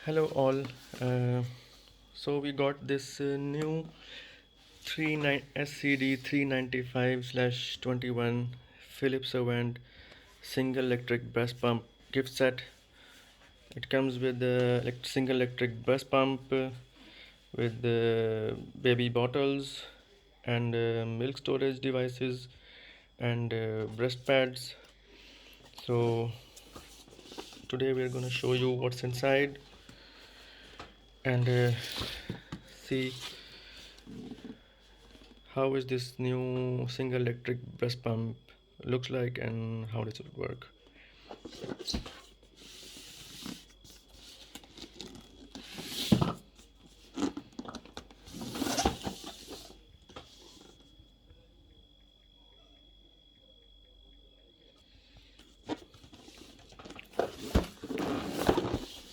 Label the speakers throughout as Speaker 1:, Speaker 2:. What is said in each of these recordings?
Speaker 1: Hello all. Uh, so we got this new SCD395/21 Philips Savant single electric breast pump gift set. It comes with the single electric breast pump with the baby bottles and milk storage devices and breast pads. So today we are going to show you what's inside and see how is this new single electric breast pump looks like and how does it work.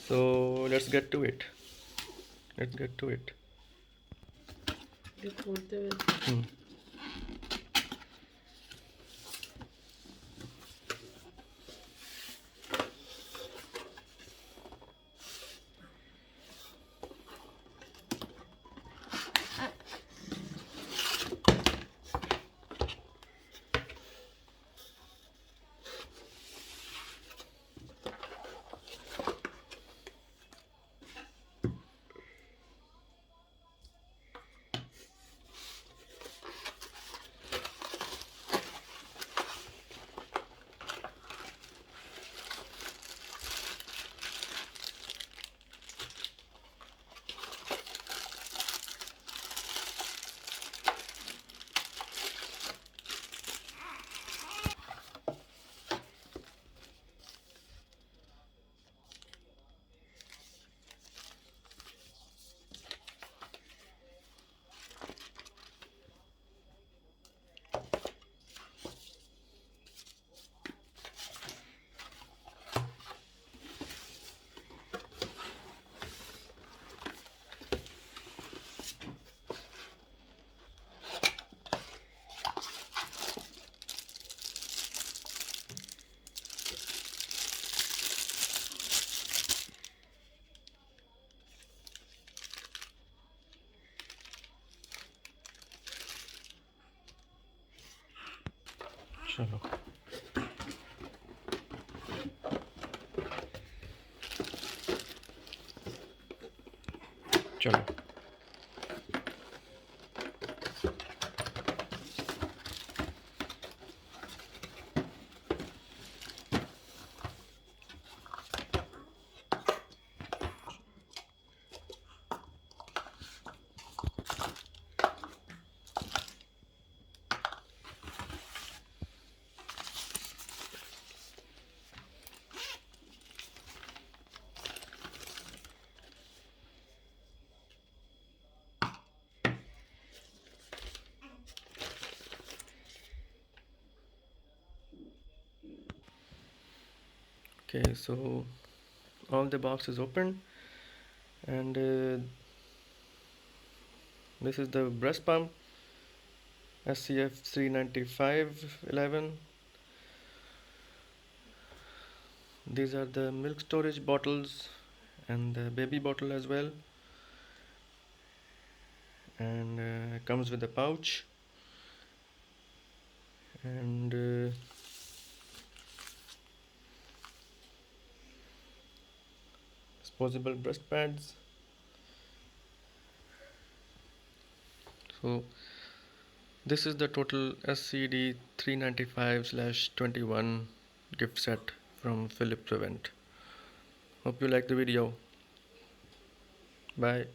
Speaker 1: So let's get to it. Let's get to it. Hmm. Chalo. Chalo. Okay, so all the box is open and this is the breast pump SCF 39511. These are the milk storage bottles and the baby bottle as well, and comes with a pouch and disposable breast pads. So this is the total SCD 395/21 gift set from Philips event. Hope you like the video. Bye.